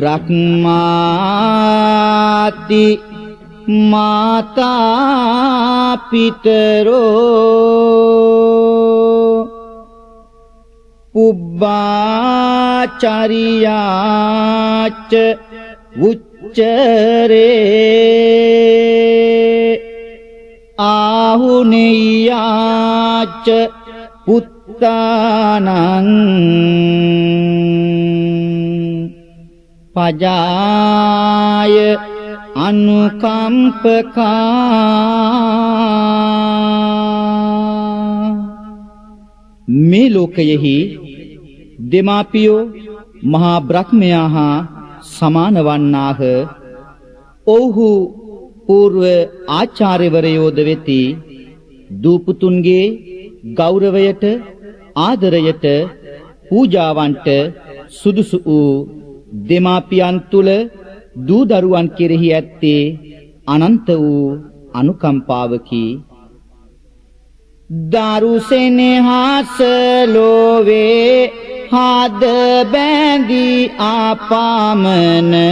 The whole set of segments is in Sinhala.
බ්‍රහ්මාති මාතා පිතරෝ පුබ්බාචරියාච උච්චරේ ආහුනේයාච පුත්තානං පජාය අනුකම්පකා. මේ ලෝකයෙහි දෙමාපියෝ මහා බ්‍රහ්මයා හා සමාන වන්නාහ. ඔව්හු పూర్ව ආචාර්යවරයෝද වෙති. දූපුතුන්ගේ ගෞරවයට ආදරයට පූජාවන්ට සුදුසු වූ දෙමාපියන් තුල දූ දරුවන් කෙරෙහි ඇත්තේ අනන්ත වූ අනුකම්පාවකි. දරුසෙනෙහස ලෝවේ හද බැඳී ආපාමනය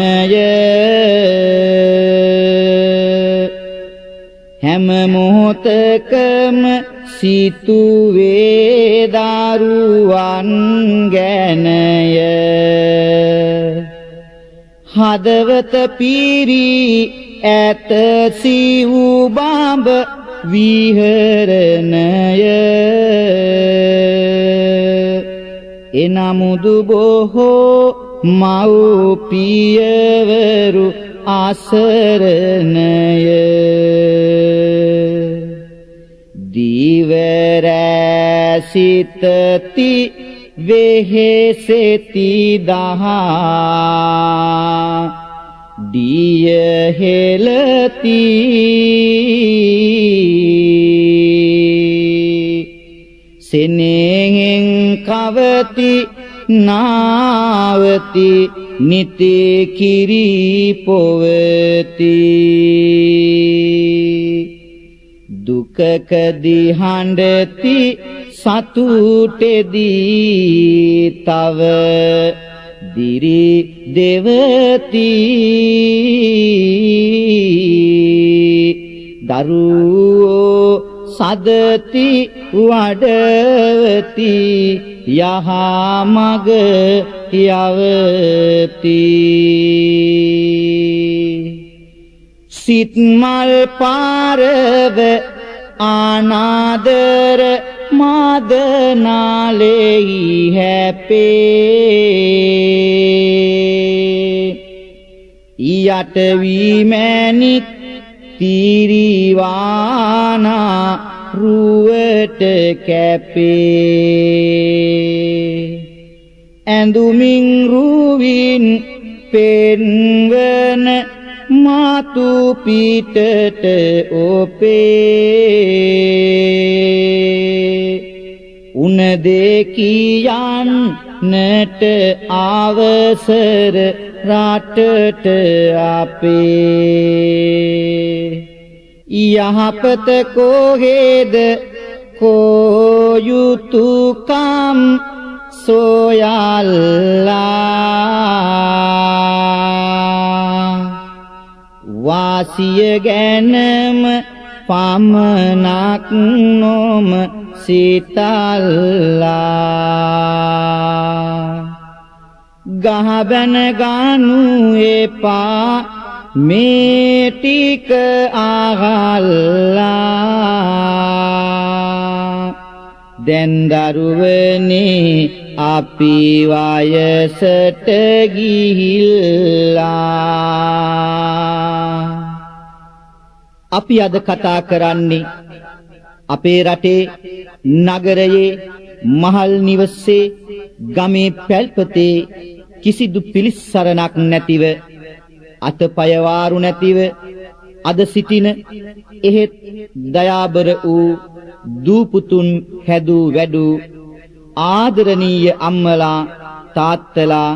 හැම මොහොතකම සිතුවේ දරුවන් ගැනය. හදවත පීරී ඇත සිව් බඹ විහරණය. එනමුදු බොහෝ මව්පියවරු ආසරණය. දීවරසිතති වෙහෙසෙති දහා දිය හෙලති. සෙනෙහෙන් කවති නාවති නිති කිරි පොවති. දුකකදී හඬති සතුටෙදී තව දිරි දෙවති. දරුවෝ සදති වඩවති යහමග යවති. සිත් මල් පාරව ආනාදර මාදනාලෙහි හැපේ. ඊයට වීමැණික් තීරිවානා රුවට කැපේ. ඇඳුමින් රුවින් පෙන්වන මාතු පිටට ඔපේ. උන දෙකියන්නට අවසර රටට අපේ. යහපත කොහෙද කොයුතුකම් සොයල්ලා. වාසිය ගැනම පමණක් නොම සිතල්ලා. ගහබැන ගනු එපා මේ ටික අහල්ලා. දැන් දරුවනේ අපි වයසට ගිහිල්ලා. අපි අද කතා කරන්නේ අපේ රටේ නගරයේ මහල් නිවසේ ගමේ පැල්පතේ කිසිදු පිළිස්සරණක් නැතිව අතපය වාරු නැතිව අද සිටින එහෙත් දයාබර වූ දූපුතුන් හැදූ වැඩූ ආදරණීය අම්මලා තාත්තලා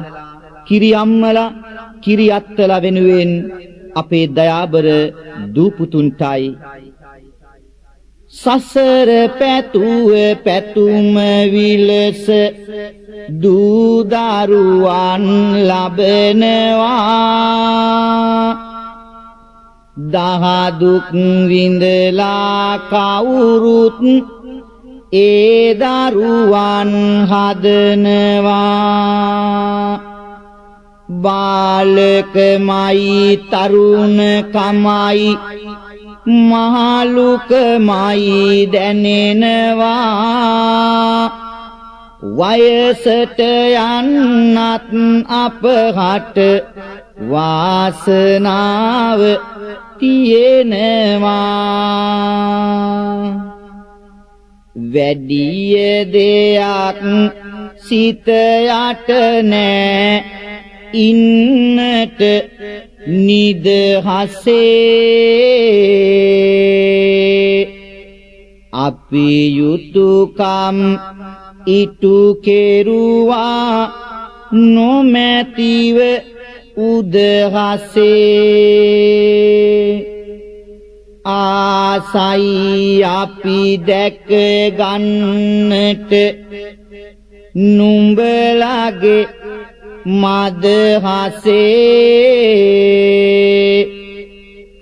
කිරි අම්මලා කිරි අත්තලා වෙනුවෙන් අපේ දයාබර දූපුතුන්ටයි සසර පැතුව පැතුම විලස දූ දරුවන් ලබනවා දහදුක් විඳලා කවුරුත් ඒ දරුවන් හදනවා බාලකමයි තරුණකමයි මහලුකමයි දැනෙනවා වයසට යන්නත් අපහට වාසනාව තියෙනවා වැඩිය දෙයක් සිත යට නෑ ඉන්නට නිදහසේ අපි යුතුයකම් ඉටු කෙරුවා නොමැතිව උදහසේ ආසයි අපි දැක ගන්නට නුඹලගේ මදහසේ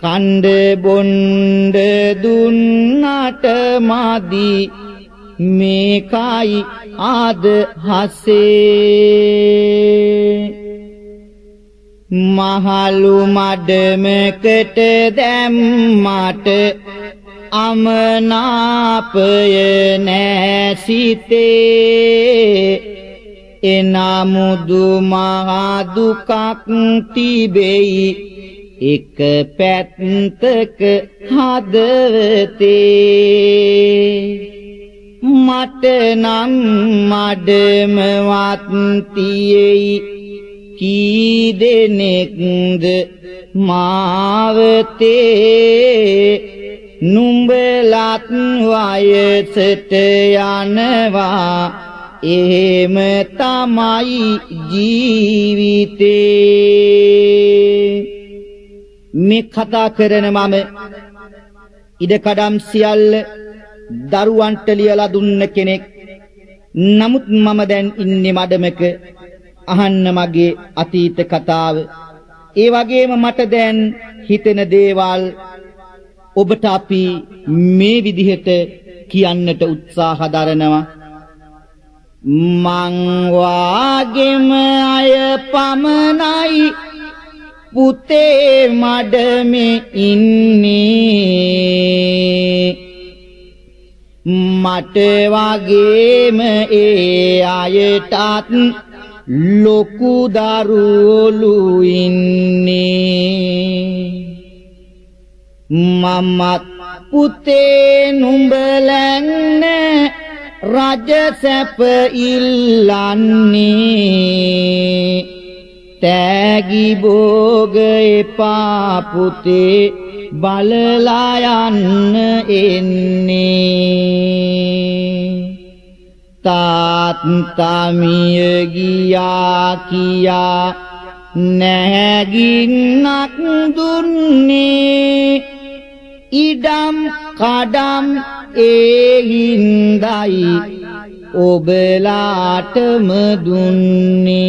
කණ්ඩ බොණ්ඩ දුන්නට මදි මේකයි අදහසේ මහලු මඩමකට දැම්මට අමනාපය නැසිතේ එනමුදු මහා දුකක් තිබෙයි එක පැත්තක හදවතේ මට නම් මඩමවත් තියෙයි කී දෙනෙක්ද මාවතේ නුඹලත් වයසට යනවා එහෙම තමයි ජීවිතේ මේ කතා කරන මම ඉඩකඩම් සියල්ල දරුවන්ට ලියලා දුන්න කෙනෙක් නමුත් මම දැන් ඉන්නේ මඩමක අහන්න මගේ අතීත කතාව ඒ වගේම මට දැන් හිතෙන දේවල් ඔබට අපි මේ විදිහට කියන්නට උත්සාහ දරනවා මං වාගේම අය පමණයි පුතේ මඩමේ ඉන්නේ මට වගේම ඒ අයටත් ලොකු දරුවෝ ඉන්නේ මමත් පුතේ නුඹලන් රජ සැප ඉල්ලන්නේ තෑගි භෝග එපා පුතේ බලලා යන්න එන්නේ තාත්තා මිය ගියා කියා නැගින්නක් දුන්නේ ඉඩම් කඩම් ඒ හින්දයි ඔබලාටම දුන්නේ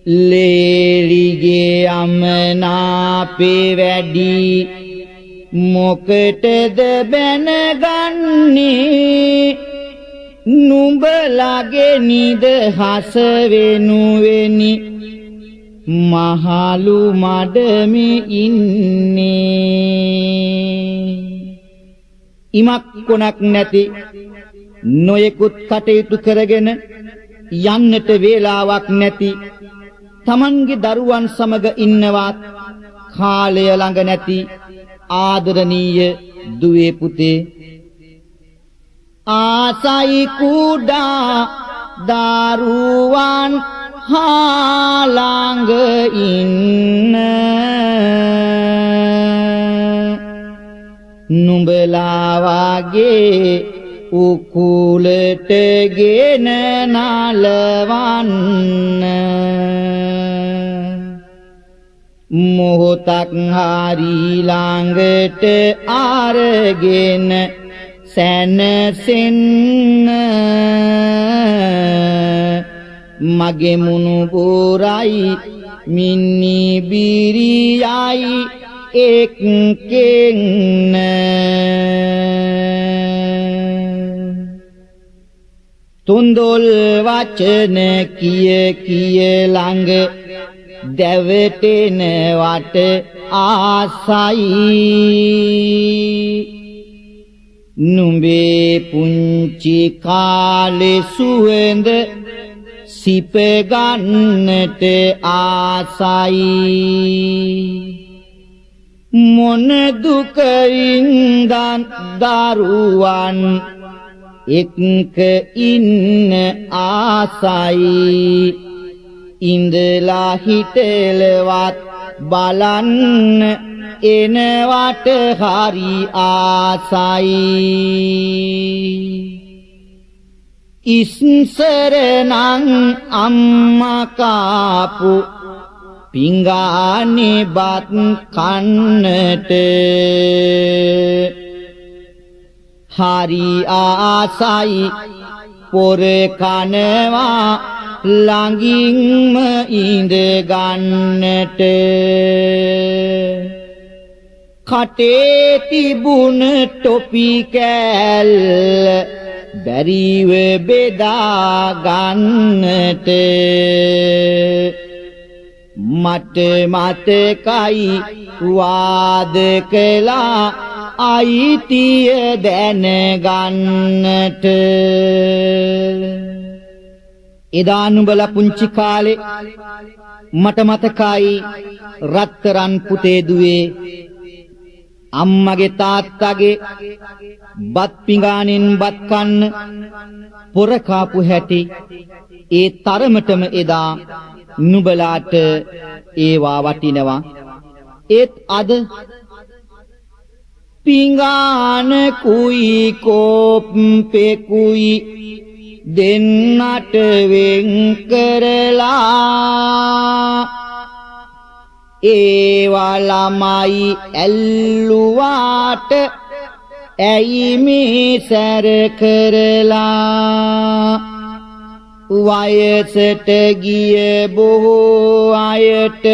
ලේලිගේ අමනාපේ වැඩි මොකටද බැනගන්නේ නුඹලගේ නිදහස වෙනුවෙනි මහලු මඩමේ ඉන්නේ ඉමක් කොනක් නැති නොයෙකුත් කටයුතු කරගෙන යන්නට වේලාවක් නැති තමන්ගේ දරුවන් සමග ඉන්නවත් කාලය ළඟ නැති ආදරණීය දුවේ පුතේ ආසයි කුඩා දරුවන් ළඟ ඉන්න නුඹලා වාගේ උකුලට ගෙන නලවන්න මොහොතක් හරි ළඟට අරගෙන සැනසෙන්න මගේ මුණුපුරයි මිනි බිරියයි එක්කෙන්න තුන්දොල් වචන කිය ළඟ දැවටෙනවට ආසයි නුඹේ පුංචි කාලේ සුවඳ සිප ගන්නට ආසයි මොන දුකින් දරුවන් එක්ක ඉන්න ආසයි ඉඳලා හිටලවත් බලන්න එනවට හරි ආසයි ඉස්සරනම් අම්මා කාපු පිඟානේ බත් කන්නට හරි ආසයි පොර කනවා ළඟින්ම ඉඳ ගන්නට කටේ තිබුණ ටොපි කෑල්ල බැරිව බෙදා ගන්නට මට මතකයි වාද කළා අයිතිය දැනගන්නට එදා නුඹලා පුංචි කාලේ මට මතකයි රත්තරන් පුතේ දුවේ අම්මගේ තාත්තගේ බත් පිඟානෙන් බත් කන්න පොර කාපු හැටි ඒ තරමටම එදා නුඹලාට ඒවා වටිනවා ඒත් අද පිඟාන කුයි කෝප්පෙකුයි දෙන්නට වෙන් කරලා ඒවා ළමයි ඇල්ලුවාට ඇයි මේ සැර කරලා වයසට ගිය බොහෝ අයට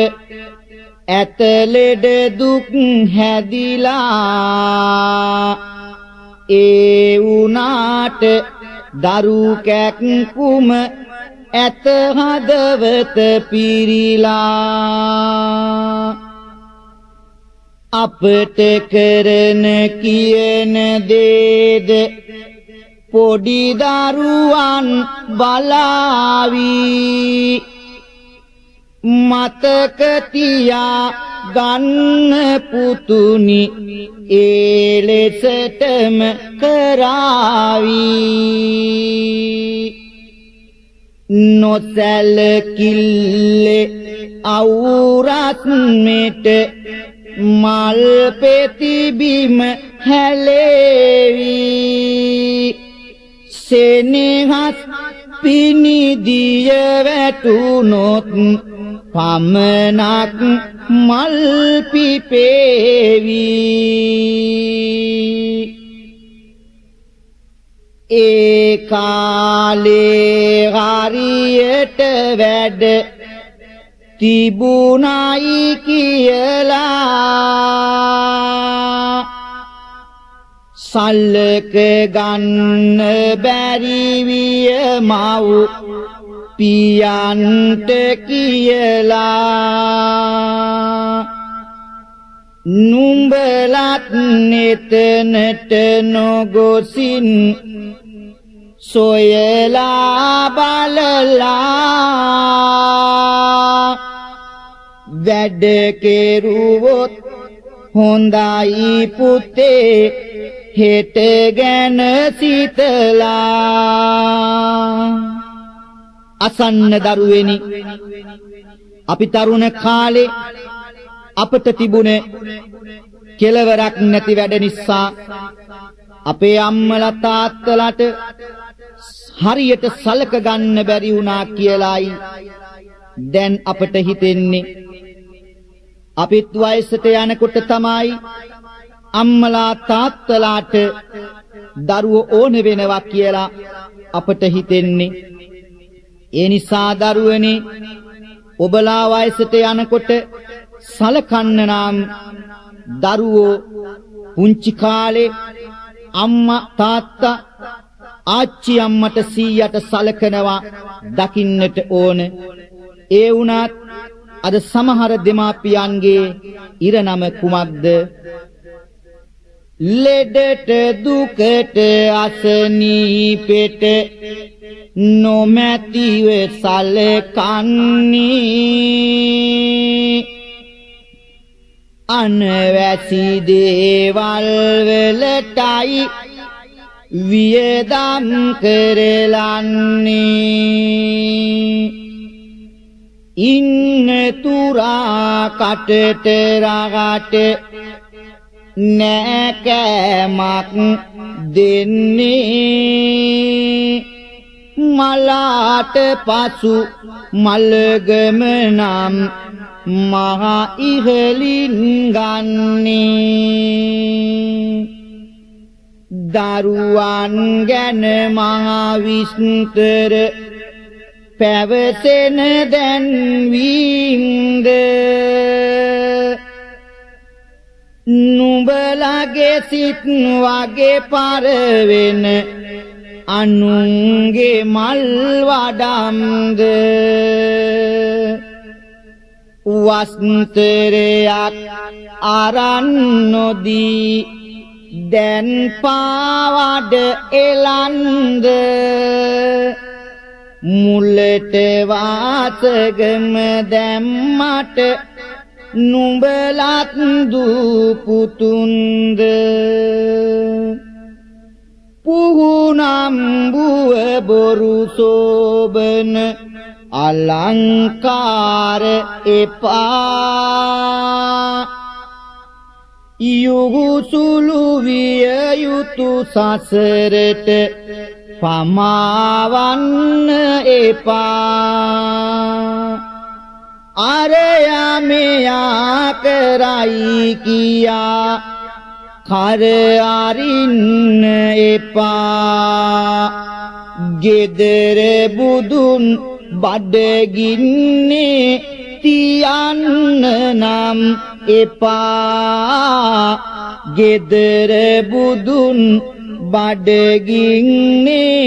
ඇත ලෙඩ දුක් හැදිලා ඒ උනාට දරු කැක්කුම ඇත හදවත පිරිලා අපට කරන කියන දේද පොඩි දරුවන් බලාවි මතක තියා ගන්න පුතුනි ඒ ලෙසටම කරාවි නොසැලකිල්ලේ අවුරත් මෙට මල් පෙති බිම හැලේවි සෙනෙහස් පිනිදිය වැටුනොත් පමනක් මල් පිපේවි ඒ කාලේ හරියට වැඩ තිබුණයි කියලා සල්ලක ගන්න බැරි විය මව් පියන්ට කියලා නුඹලත් නෙතනට නොගොසින් සොයලා බලලා වැඩ කෙරුවොත් හොඳයි පුතේ හෙට ගැන සිතලා අසන්න දරුවෙනි අපි තරුණ කාලේ අපට තිබුණ කෙලවරක් නැති වැඩ නිසා අපේ අම්මලා තාත්තලාට හරියට සලක ගන්න බැරි වුණා කියලායි දැන් අපට හිතෙන්නේ අපිත් වයසට යනකොට තමයි අම්මලා තාත්තලාට දරුවෝ ඕන වෙනවා කියලා අපට හිතෙන්නේ. ඒ නිසා දරුවනේ ඔබලා වයසට යනකොට සලකන්න නම් දරුවෝ පුංචි කාලේ අම්මා තාත්තා ආච්චි අම්මට සීයට සලකනවා දකින්නට ඕන. ඒ වුණත් අද සමහර දෙමාපියන්ගේ ඉරනම කුමක්ද? ලෙඩට දුකට අසනීපෙට නොමැතිව සලකන්නේ අනවැසි දේවල් වලටයි වියදම් කරලන්නේ ඉන්න තුරා කටට රගට නෑකෑමක් දෙන්නේ මලාට පසු මල්ගම නම් මහා ඉහලින් ගන්නේ දරුවන් ගැන මහා විස්තර පැවසෙන දැන් වින්ද නුඹලගේ සිත් වගේ පරවෙන අනුන්ගේ මල් වඩම්ද වස්තරයක් අරන් නොදී දැන් පාවඩ එලන්ද මුල්ලට වාසගම දැම්මට නුඹලත් දුපුතුන්ද පුහුනම්බුව බොරු සෝබන අලංකාර එපා යුහුසුලු විය යුතු සසරට පමාවන්න එපා අරයා මෙයා කරයි කියා කර අරින්න එපා ගෙදර බුදුන් බඩගින්නේ තියන්න නම් එපා ගෙදර බුදුන් බඩගින්නේ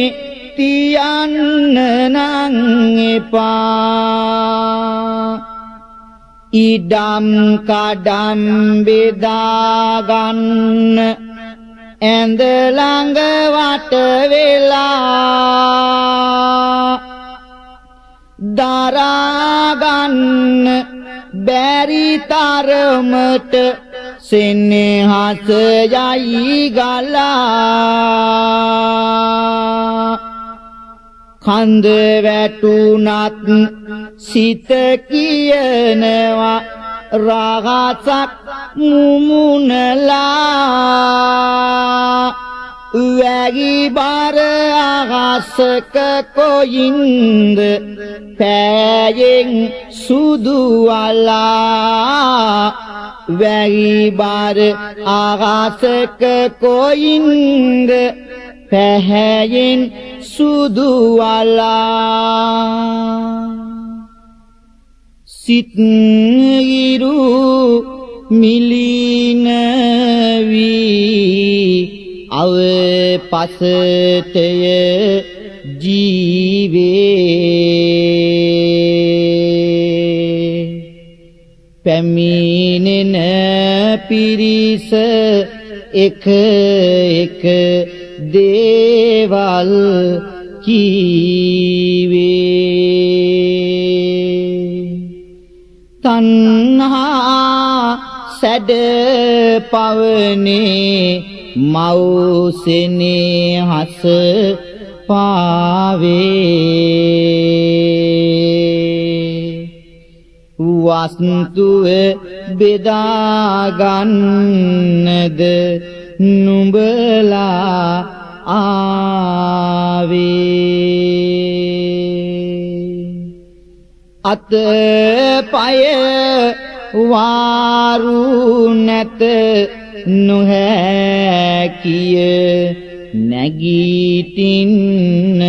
තියන්න නම් එපා ඉඩම් කඩම් බෙදාගන්න ඇඳ ළඟ වට වෙලා දරාගන්න බැරි තරමට සෙනෙහස යයි ගලා කන්ද වැටුනත් සිත කියනවා රහසක් මුමුණලා වැගි බර අහසක කොයින්ද පෑයෙන් සුදු අලා වැගි බර අහසක කොයින්ද පැහැයෙන් සුදු අලා සිත් ඉරු මිලින වී අව පසටය ජීවේ පැමිණෙන පිරිස එක එක දේවල් කීවේ තණ්හා සැඩ පවනේ මෞසෙනේ හස පාවේ වස්තුව බෙදාගන්නද නුඹලා ආවේ අත පය වාරු නැත නොහැකිය නැගීටින්න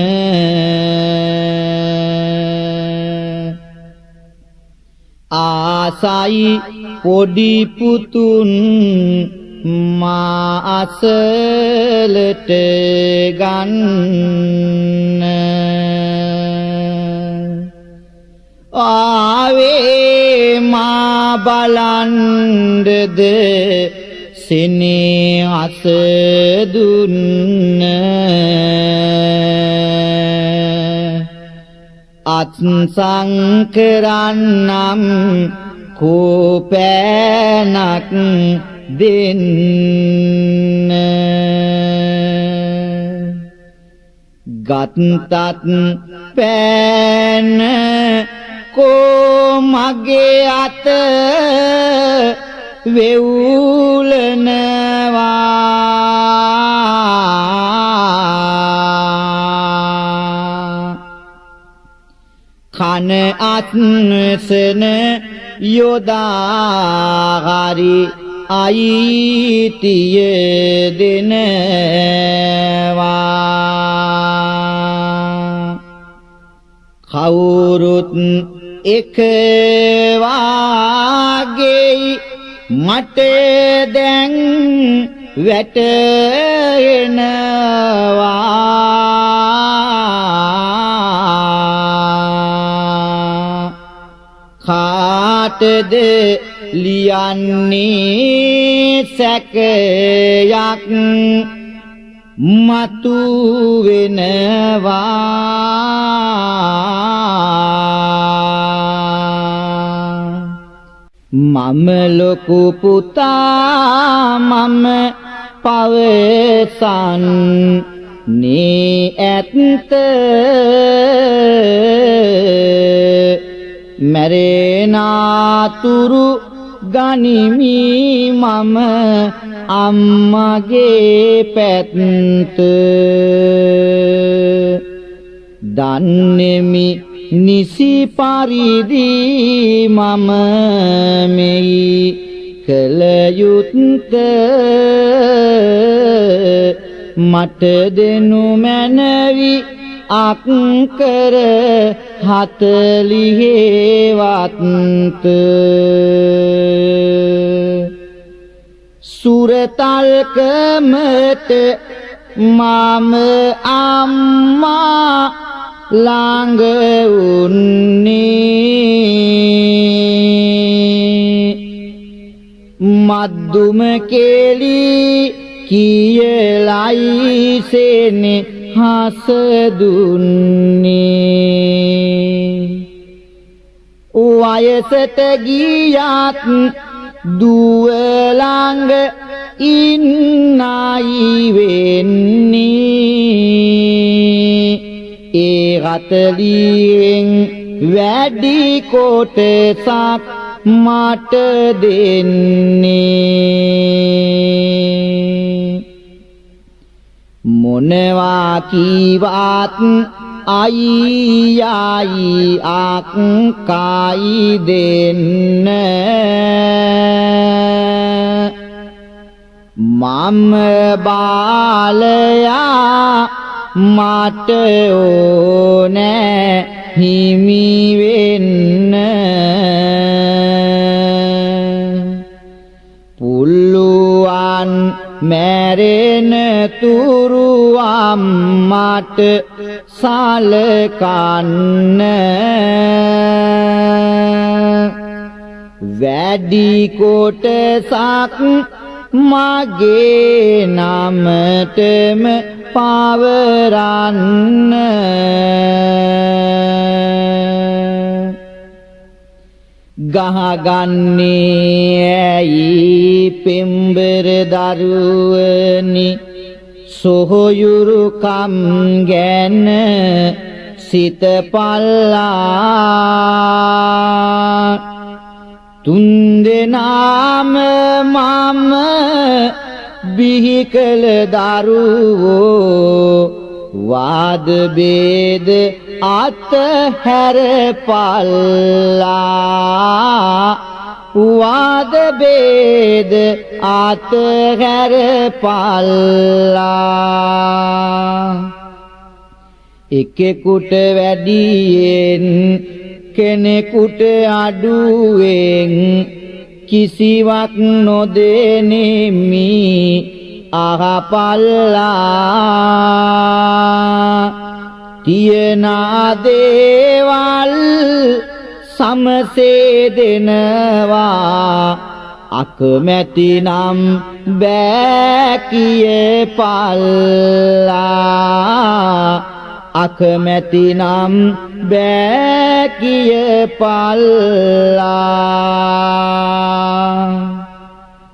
ආසයි පොඩි පුතුන් මා අසලට ගන්න ආවේ මා බලන්ඩද සෙනෙහස දුන්න අත්සං කරන්නම් කෝපෑනක් දෙන්න ගත්තත් පෑන කෝ මගේ අත වෙවුලනවා කන අත්සන යොදාහරි අයිතිය දෙනවා කවුරුත් එක වාගේ මට දැන් වැටෙනවා කාටද ලියන්නේ සැකයක් මතු වෙනවා මම ලොකු පුතා මම පවසන්නේ ඇත්ත මැරෙනාතුරු ගනිමි මම අම්මගේ පැත්ත දන්නෙමි නිසි පරිදි මම මෙයි කළ යුත්ත මට දෙනු මැනවි අක්කර 40 වත්ත සුරතල්කමට මම අම්මා ළඟ උන්නේ මද්දුම කෙලි කියලයි සෙනේ හස දුන්නේ වයසට ගියත් දුව ළඟ ඉන්නයි වෙන්නේ ඒ 40න් වැඩි කොටසක් මට දෙන්නේ මොනවා කීවත් අයියායි අක්කායි දෙන්න මම බාලයා මට ඕනෑ හිමි වෙන්න පුළුවන් මැරෙන තුරු අම්මට සලකන්න වැඩි කොටසක් මගේ නමටම පවරන්න ගහගන්නේ ඇයි පෙම්බර දරුවනි සොහොයුරුකම් ගැන සිතපල්ලා තුන්දෙනාම මම බිහි කළ දරුවෝ වාද බේද අතහැර පල්ලා වාද බේද අතහැර පල්ලා එකෙකුට වැඩියෙන් කෙනෙකුට අඩුවෙන් කිසිවක් නොදෙනෙමි අහපල්ලා තියනා දේවල් සමසේ දෙනවා අකමැති නම් බෑ කියපල්ලා අකමැති නම් බෑ කියපල්ලා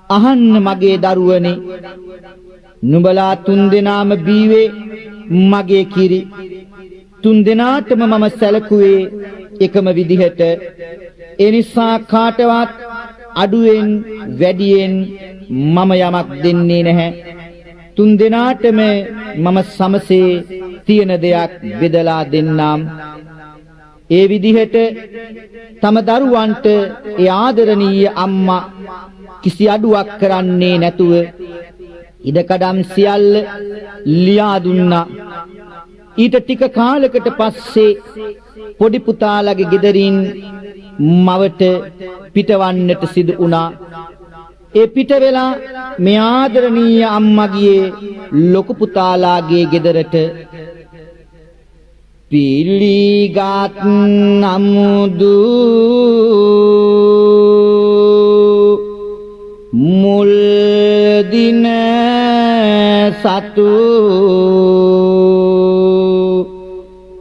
අහන්න මගේ දරුවනේ නුඹලා තුන්දෙනාම බීවේ මගේ කිරි තුන්දෙනාටම මම සැලකුවේ එකම විදිහට ඒ නිසා කාටවත් අඩුවෙන් වැඩියෙන් මම යමක් දෙන්නේ නැහැ තුන්දෙනාටම මම සමසේ තියෙන දෙයක් බෙදලා දෙන්නම් ඒ විදිහට තම දරුවන්ට ඒ ආදරණීය අම්මා කිසි අඩුවක් කරන්නේ නැතුව ඉඩකඩම් සියල්ල ලියා දුන්නා ඊට ටික කාලයකට පස්සේ පොඩි පුතාලගේ ගෙදරින් මවට පිටවන්නට සිදු වුණා ඒ පිට වෙලා මේ ආදරණීය අම්මගේ ලොකු පුතාලාගේ ගෙදරට පිළිගත් නමුදු මුල් දින සතු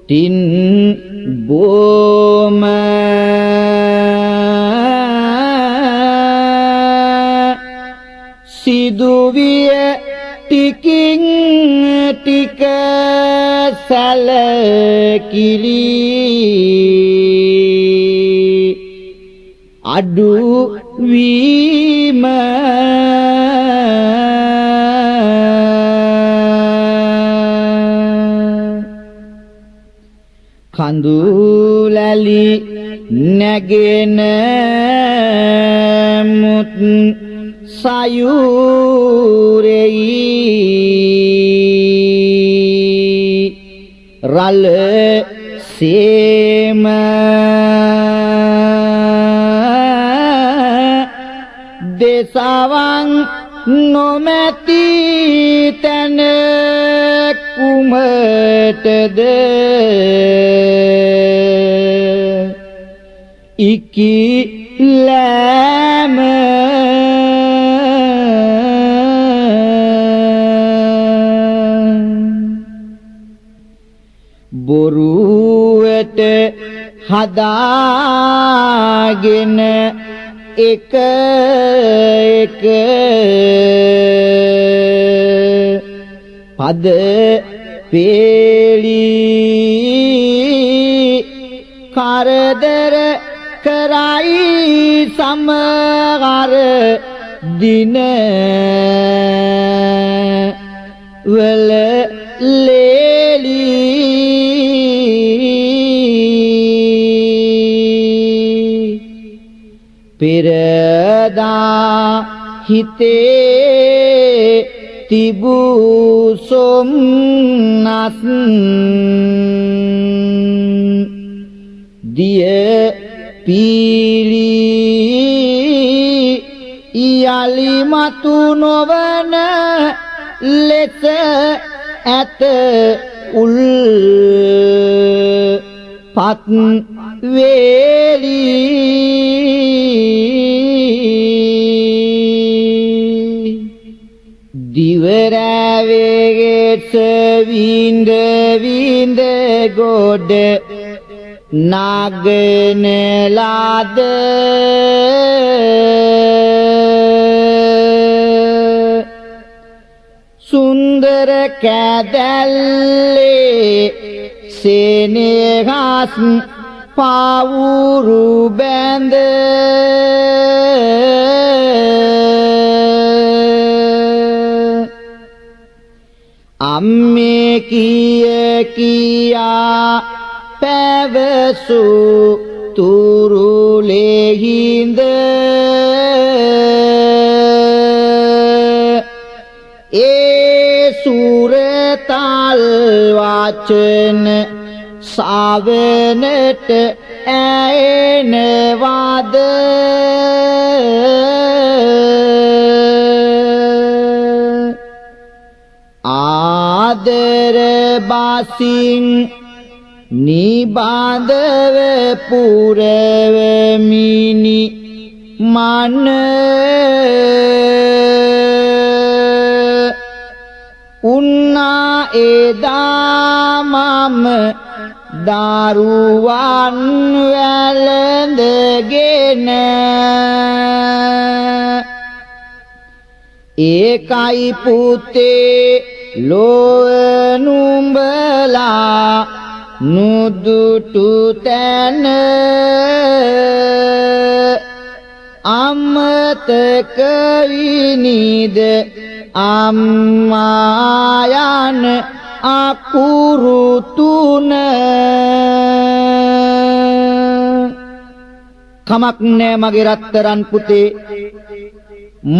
තින් බොම සිදුවිය ටිකින් ටික සැලකිලි අඩු වීම කඳුලැලි නැගෙන මුත් සයුරෙයි රළ සේම දේශවන් නොමැති තැන කුමටද ඉකිලෑම බොරුවට හදාගෙන එක පද පේලි කරදර කරයි සමහර දින වල ලේලි පෙරදා හිතේ තිබූ සොම්නස් දිය පීලි යලි මතු නොවන ලෙස ඇත උල් පත් වේලි දිවරැවෙගෙස විඳ විඳ ගොඩ නගන ලද සුන්දර කැදැල්ලේ සෙනෙහස් පාවුරු බැඳ අම්මේ කිය කියා පැවසු තුරුලෙහිඳ ඒ සූරතල් වචන සාවනට ඇයෙනවද ආදර බසින් නිබඳව පුරවමිනි මන උන්නා එදා මම දරුවන් වැළඳගෙන ඒකයි පුතේ ලොව නුඹලා නුදුටු තැන අමතක විනිද අම්මා යන අකුරු තුන කමක් නෑ මගේ රත්තරන් පුතේ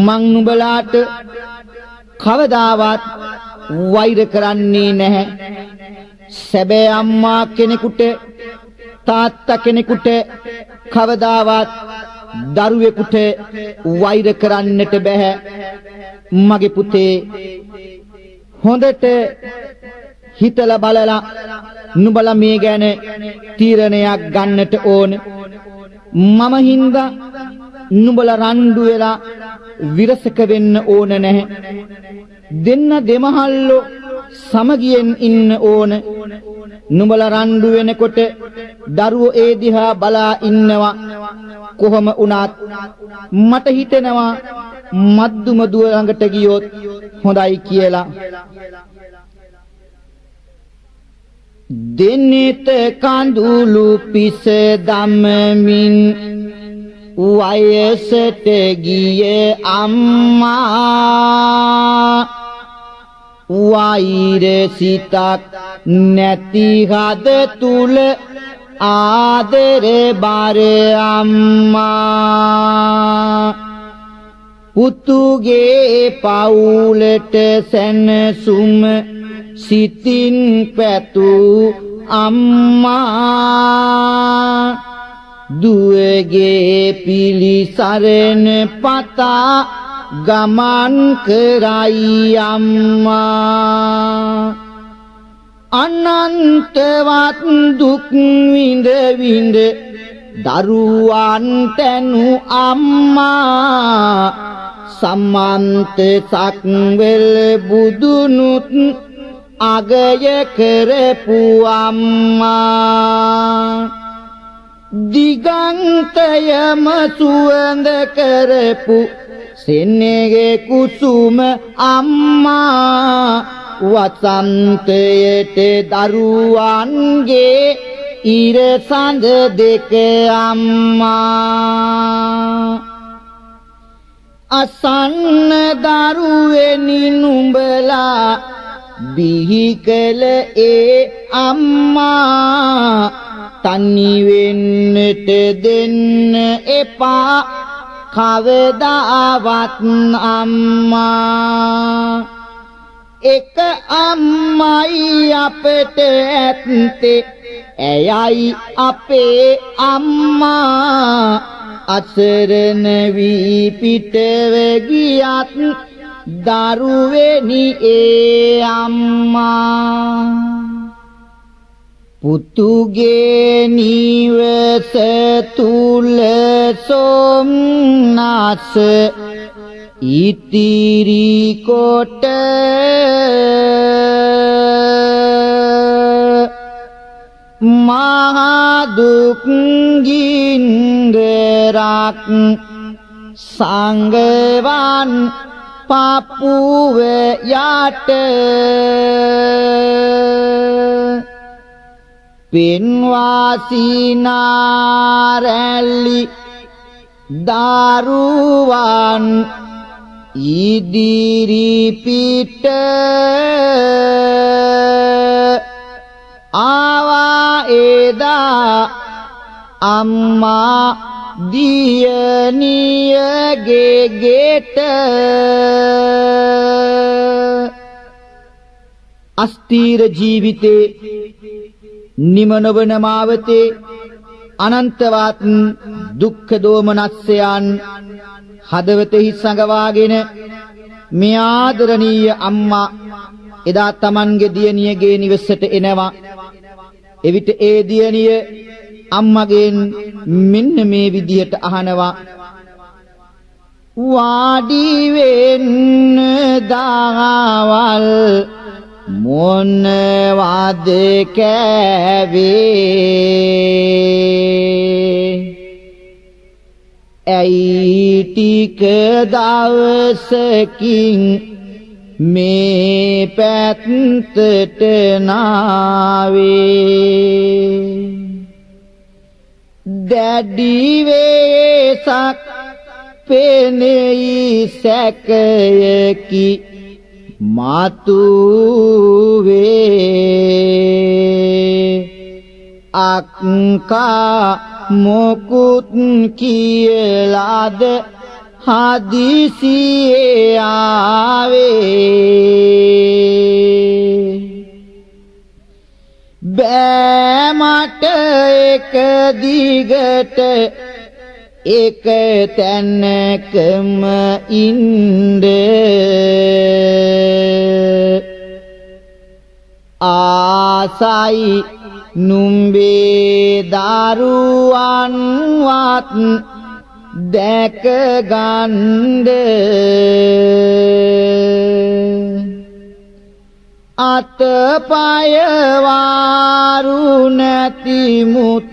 මං නුඹලාට කවදාවත් වෛර කරන්නේ නැහැ සැබෑ අම්මා කෙනෙකුට තාත්තා කෙනෙකුට කවදාවත් දරුවෙකුට වෛර කරන්නට බෑ මගේ පුතේ හොඳට හිතලා බලලා නුඹලා මේ ගැන තීරණයක් ගන්නට ඕන මම හින්දා නුඹලා රණ්ඩු වෙලා විරසක වෙන්න ඕන නැහැ දෙන්න දෙමහල්ලෝ සමගියෙන් ඉන්න ඕන නුඹලා රණ්ඩු වෙනකොට දරුවෝ ඒ දිහා බලා ඉන්නවා කොහොම වුණත් මට හිතෙනවා මද්දුම දුව ළඟට ගියොත් හොඳයි කියලා දෙනිත කඳුළු පිස දමමින් වයසට ගියේ අම්මා වෛර සිතක් නැති හද තුල ආදර බර අම්මා පුතුගේ පවුලට සැනසුම සිතින් පැතු අම්මා දුවගේ පිලිසරණ පතා ගමන් කරයි අම්මා අනන්තවත් දුක් විඳ විඳ දරුවන් තනු අම්මා සමන්ත සක්වැල් බුදුනුත් අගය කරපු අම්මා දිගන්තයම සුවඳ කරපු සෙනෙගේ කුසුම අම්මා වසන්තයට දරුවන්ගේ ඉර සඳ දෙක අම්මා අසන්න දරුවෙනි නුඹලා බිහි කළ ඒ අම්මා තනි වෙන්නට දෙන්න එපා කවදාවත් අම්මා එක අම්මයි අපට ඇත්තේ ඇයයි අපේ අම්මා අසරණ වී පිටව ගියත් දරුවෙනි ඒ අම්මා පුතුගේ නිවස තුල සොම්නස් ඉතිරි කොට මහා දුක් ගින්දරක් සංගවන් පපුව යට පින්වාසිනා රැලි දරුවන් ඉදිරි පිට ආවා එදා අම්මා දියණියගේ ගෙට අස්තීර ජීවිතේ නිමනවන මාවතේ අනන්තවත් දුක්ඛ දෝමනස්සයන් හදවතෙහි සංගවාගෙන මේ ආදරණීය අම්මා එදා Tamanගේ දියණියගේ නිවසට එනවා. එවිට ඒ දියණිය අම්මගෙන් මෙන්න මේ විදියට අහනවා, වාඩි වෙන්න දාවල් මොනවද කෑවේ? ඇයි ටික දවසකින් මේ පැත්තට නාවේ? දැඩි වේසක් පෙනෙයි සැකයකි මතුවේ. අක්කා මොකුත් කියලාද හදිසියේ ආවේ? බෑ මට එක දිගට එක තැනකම ඉන්න. ආසයි නුඹේ දරුවන්වත් දැක ගන්න. අතපය වාරු නැති මුත්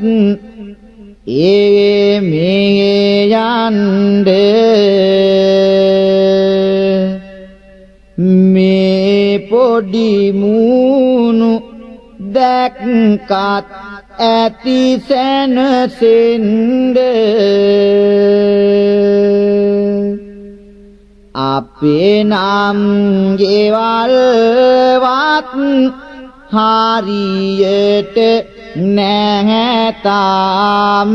මේ යන්න. මේ පොඩි මූණු දැක්කත් ඇති සැනසෙන්න. අපේ නම් ගෙවල්වත් හරියට නැහැ තාම.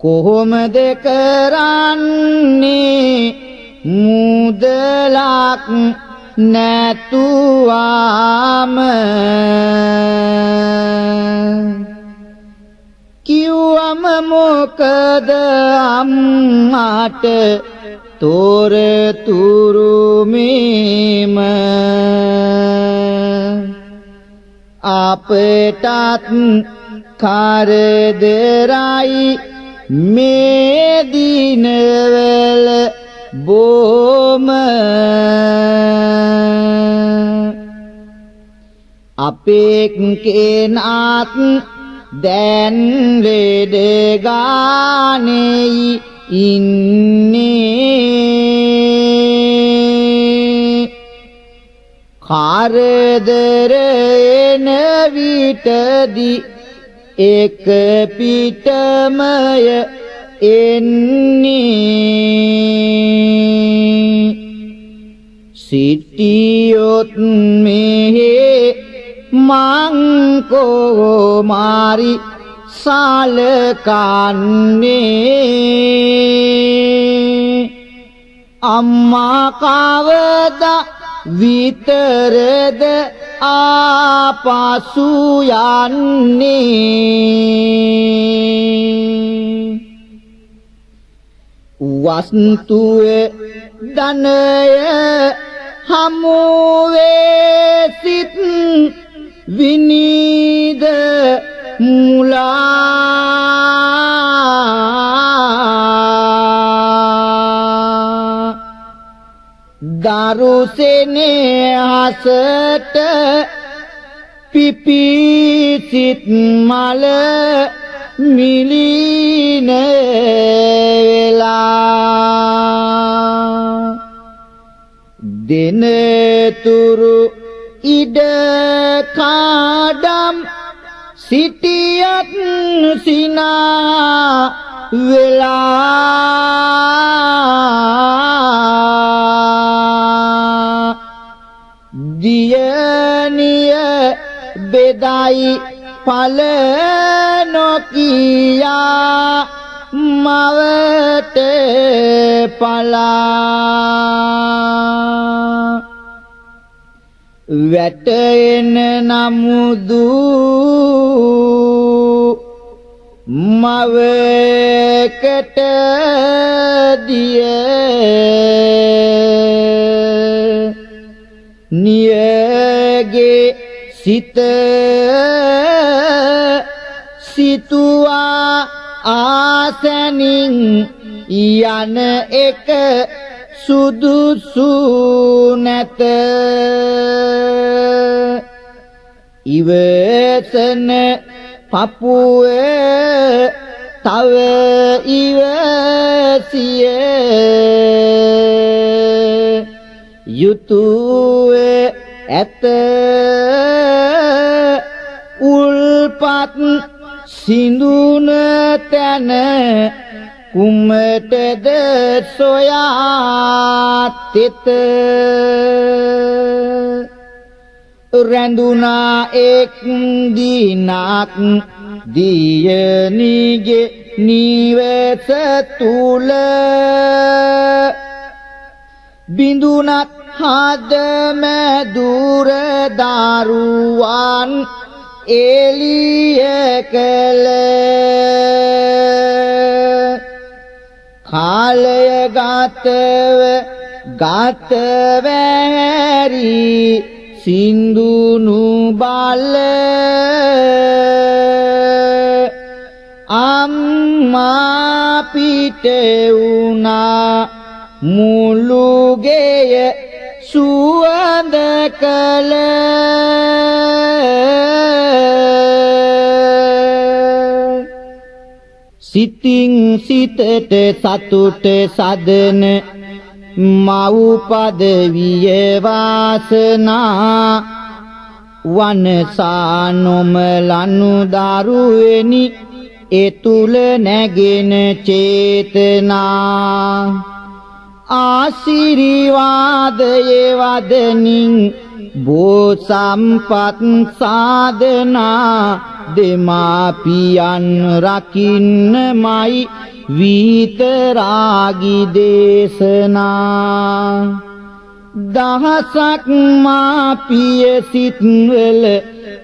කොහොමද කරන්නේ මුදලක් නැතුවාම? කිව්වම මොකද අම්මාට තොරතුරු මෙම? අපටත් කරදරයි මේ දිනවල බොම. අපේ කෙනාත් දැන් ලෙඩ ගානේ ඉන්නේ. කරදර එන විටදී එක පිටමය එන්නේ. සිටියොත් මෙහෙ මං කොමාරි සලකන්නේ. අම්මා කවදා විතරද ආපසු යන්නේ? වස්තුවේ ධනය හමුවේ සිත් විනීද මුලා. දරුසෙනේ හසට පිපිසිත් මල මිලින වෙලා. දෙනතුරු ඉඩ කාඩම් සිටියත් සිනා වෙලා දියනිය බෙදයි පල නොකියා මවට පලා වැටෙන නමුදු මවකට දිය නියගේ සිත සිතුවා ආසනින් යන එක සුදුසු නැත ඉවසන පපුව තව ඉවසිය යුතුය ඇත උල්පත් සිඳුන තැන කුමටද සොයා තෙත රැඳුනා එක් දිනක් දියණිගේ නිවස තුල බිඳුනත් හදම දුර දරුවන් එළිය කළ කාලය ගතව හැරි සින්දුනු බල අම්මා පිට වුණා මුළු ගෙය සුවඳ කළ සිතින් සිතට සතුට සදන මව් පදවිය වාසනා වනසා නොමලනු දරුවෙනි ඒ තුල නැගෙන චේතනා ආශිර්වාදයේ වදනින් බෝ සම්පත් සාදනා දෙමාපියන් රකින්නමයි විතරාගි දේශනා දහසක් මාපිය සිත්වල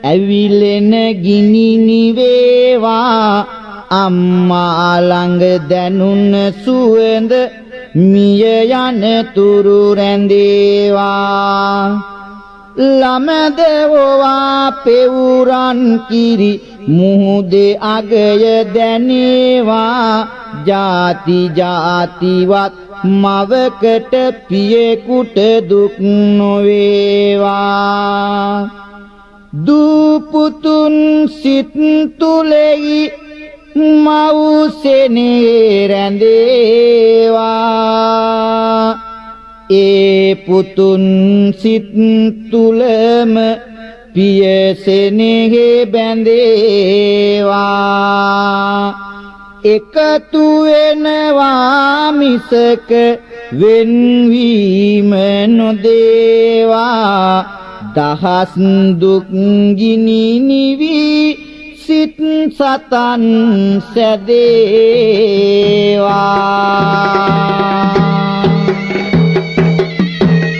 ඇවිලෙන ගිනි නිවේවා අම්මා ළඟ දැනුන සුවඳ මිය යන තුරු රැඳේවා ළමදවවා පෙවුරන් කිරි මුහුදේ අගය දැනේවා ජාති ජාතිවත් මවකට පියෙකුට දුක් නොවේවා දුපුතුන් සිත් තුලෙහි මව්සෙනේ රැඳේවා ඒ පුතුන් සිත් තුලම පියසෙනෙහි බැඳේවා එකතු වෙනවා මිසක වෙන්වීම නොදේවා දහස් දුක් ගිනි නිවි සිත් සතන් සැදේවා